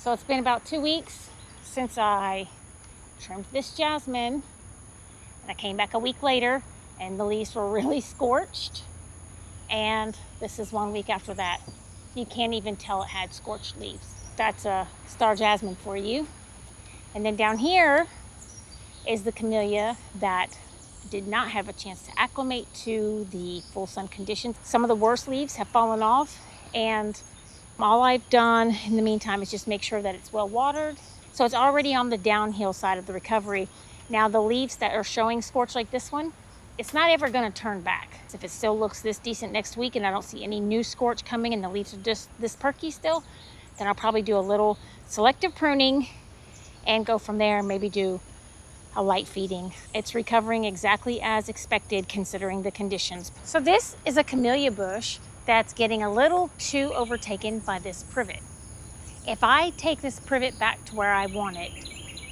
So it's been about 2 weeks since I trimmed this jasmine, and I came back a week later and the leaves were really scorched, and this is 1 week after that. You can't even tell it had scorched leaves. That's a star jasmine for you. And then down here is the camellia that did not have a chance to acclimate to the full sun conditions. Some of the worst leaves have fallen off, and all I've done in the meantime is just make sure that it's well watered. So it's already on the downhill side of the recovery. Now the leaves that are showing scorch like this one, it's not ever going to turn back. If it still looks this decent next week and I don't see any new scorch coming and the leaves are just this perky still, then I'll probably do a little selective pruning and go from there, maybe do a light feeding. It's recovering exactly as expected considering the conditions. So this is a camellia bush that's getting a little too overtaken by this privet. If I take this privet back to where I want it,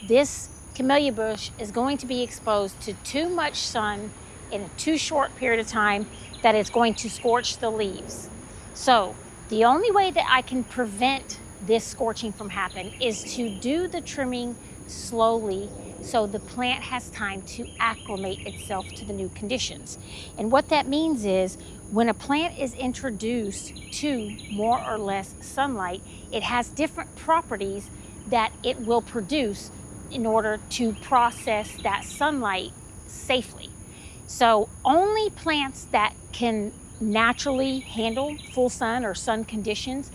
this camellia bush is going to be exposed to too much sun in a too short period of time that it's going to scorch the leaves. So the only way that I can prevent this scorching from happening is to do the trimming slowly so the plant has time to acclimate itself to the new conditions. And what that means is when a plant is introduced to more or less sunlight, it has different properties that it will produce in order to process that sunlight safely. So only plants that can naturally handle full sun or sun conditions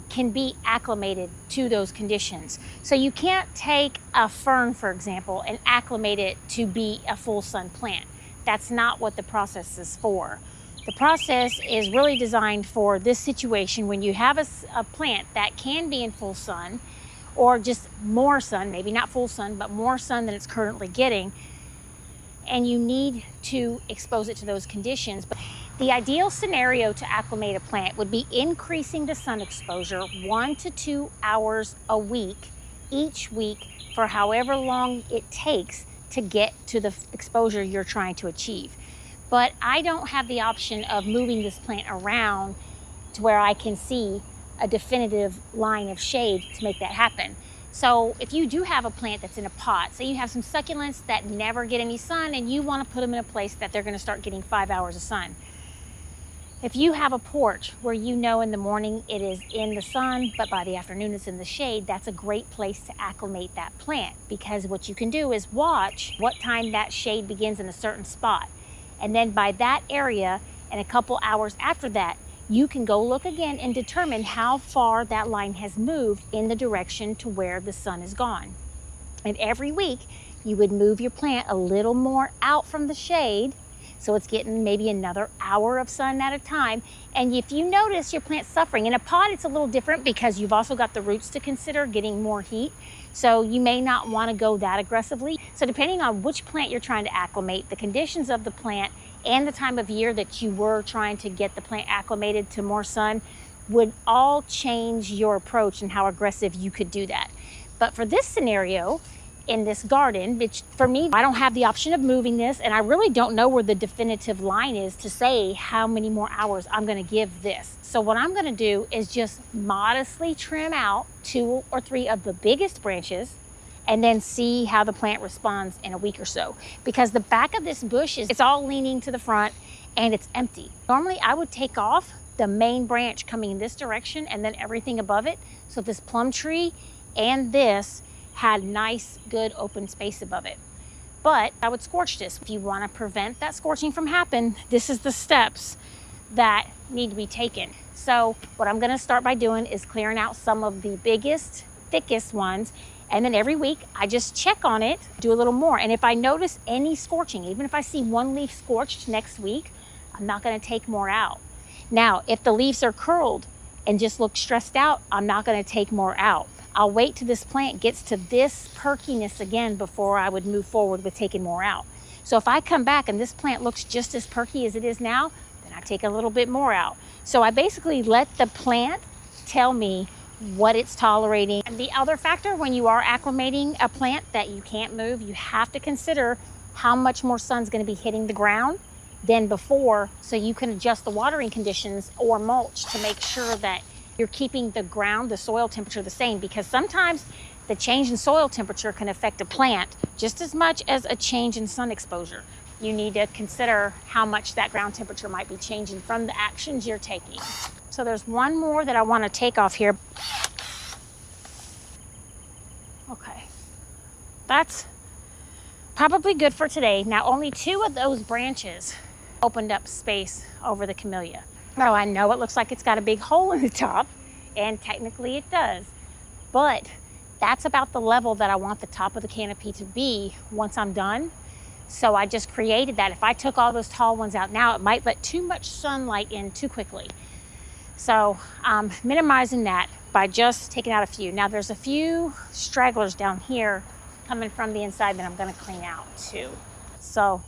can be acclimated to those conditions. So you can't take a fern, for example, and acclimate it to be a full sun plant. That's not what the process is for. The process is really designed for this situation when you have a plant that can be in full sun or just more sun, maybe not full sun, but more sun than it's currently getting, and you need to expose it to those conditions. But the ideal scenario to acclimate a plant would be increasing the sun exposure 1 to 2 hours a week, each week, for however long it takes to get to the exposure you're trying to achieve. But I don't have the option of moving this plant around to where I can see a definitive line of shade to make that happen. So if you do have a plant that's in a pot, say you have some succulents that never get any sun and you want to put them in a place that they're going to start getting 5 hours of sun. If you have a porch where you know in the morning it is in the sun, but by the afternoon it's in the shade, that's a great place to acclimate that plant, because what you can do is watch what time that shade begins in a certain spot. And then by that area and a couple hours after that, you can go look again and determine how far that line has moved in the direction to where the sun is gone. And every week you would move your plant a little more out from the shade, so it's getting maybe another hour of sun at a time. And if you notice your plant's suffering, in a pot it's a little different because you've also got the roots to consider getting more heat. So you may not want to go that aggressively. So depending on which plant you're trying to acclimate, the conditions of the plant, and the time of year that you were trying to get the plant acclimated to more sun would all change your approach and how aggressive you could do that. But for this scenario, in this garden, which for me, I don't have the option of moving this, and I really don't know where the definitive line is to say how many more hours I'm going to give this. So what I'm going to do is just modestly trim out 2 or 3 of the biggest branches and then see how the plant responds in a week or so. Because the back of this bush it's all leaning to the front and it's empty. Normally I would take off the main branch coming in this direction and then everything above it. So this plum tree and this had nice, good open space above it. But I would scorch this. If you want to prevent that scorching from happening, this is the steps that need to be taken. So what I'm going to start by doing is clearing out some of the biggest, thickest ones. And then every week I just check on it, do a little more. And if I notice any scorching, even if I see one leaf scorched next week, I'm not going to take more out. Now, if the leaves are curled and just look stressed out, I'm not going to take more out. I'll wait till this plant gets to this perkiness again before I would move forward with taking more out. So if I come back and this plant looks just as perky as it is now, then I take a little bit more out. So I basically let the plant tell me what it's tolerating. And the other factor when you are acclimating a plant that you can't move, you have to consider how much more sun's going to be hitting the ground than before, so you can adjust the watering conditions or mulch to make sure that you're keeping the ground, the soil temperature the same, because sometimes the change in soil temperature can affect a plant just as much as a change in sun exposure. You need to consider how much that ground temperature might be changing from the actions you're taking. So there's one more that I want to take off here. Okay, that's probably good for today. Now, only 2 of those branches opened up space over the Camellia. Now, I know it looks like it's got a big hole in the top, and technically it does, but that's about the level that I want the top of the canopy to be once I'm done. So I just created that. If I took all those tall ones out now, it might let too much sunlight in too quickly. So I'm minimizing that by just taking out a few. Now there's a few stragglers down here coming from the inside that I'm gonna clean out too. So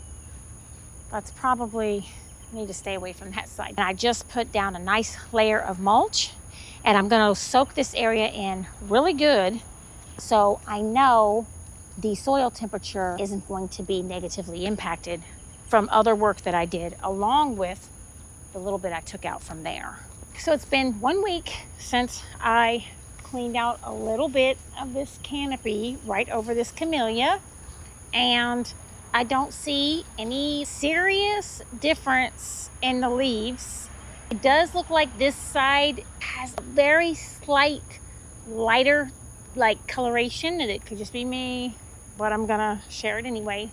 that's probably, need to stay away from that side. And I just put down a nice layer of mulch, and I'm gonna soak this area in really good so I know the soil temperature isn't going to be negatively impacted from other work that I did, along with the little bit I took out from there. So it's been 1 week since I cleaned out a little bit of this canopy right over this Camellia, and I don't see any serious difference in the leaves. It does look like this side has a very slight lighter coloration, and it could just be me, but I'm gonna share it anyway.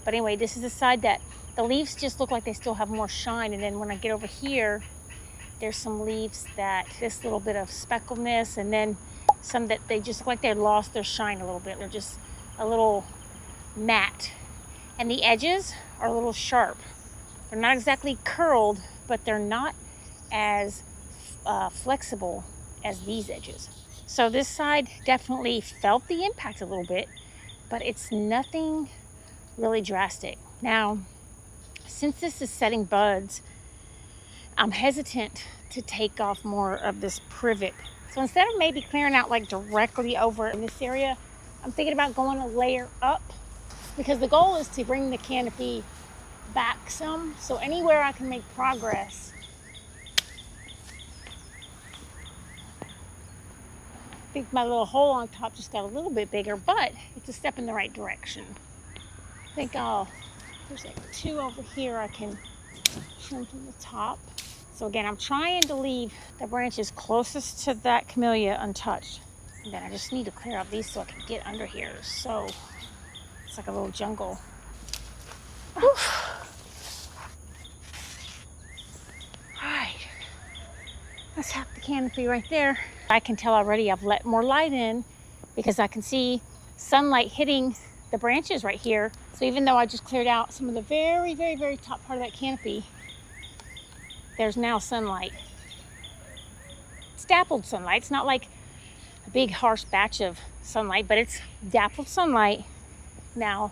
But anyway, this is the side that the leaves just look like they still have more shine, and then when I get over here, there's some leaves that this little bit of speckledness, and then some that they just look like they lost their shine a little bit. They're just a little matte, and the edges are a little sharp. They're not exactly curled, but they're not as flexible as these edges. So this side definitely felt the impact a little bit, but it's nothing really drastic. Now, since this is setting buds, I'm hesitant to take off more of this privet. So instead of maybe clearing out like directly over in this area, I'm thinking about going a layer up, because the goal is to bring the canopy back some. So anywhere I can make progress, I think my little hole on top just got a little bit bigger, but it's a step in the right direction. I think there's like 2 over here I can trim from the top. So again, I'm trying to leave the branches closest to that Camellia untouched. And then I just need to clear out these so I can get under here. So it's like a little jungle. All right, that's half the canopy right there. I can tell already I've let more light in because I can see sunlight hitting the branches right here. So even though I just cleared out some of the very, very, very top part of that canopy, there's now sunlight. It's dappled sunlight. It's not like a big harsh batch of sunlight, but it's dappled sunlight now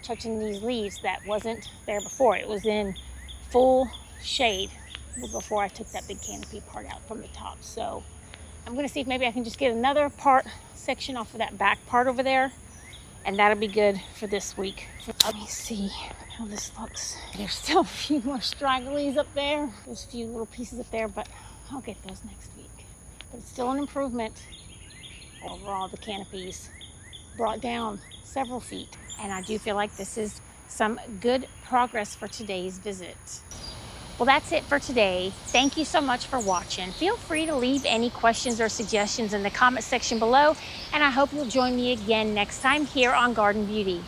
touching these leaves that wasn't there before. It was in full shade before I took that big canopy part out from the top. So I'm gonna see if maybe I can just get another section off of that back part over there, and that'll be good for this week. Let me see how this looks. There's still a few more stragglies up there. There's a few little pieces up there, but I'll get those next week. But it's still an improvement. Overall, the canopy's brought down several feet, and I do feel like this is some good progress for today's visit. Well, that's it for today. Thank you so much for watching. Feel free to leave any questions or suggestions in the comment section below, and I hope you'll join me again next time here on Garden Beauty.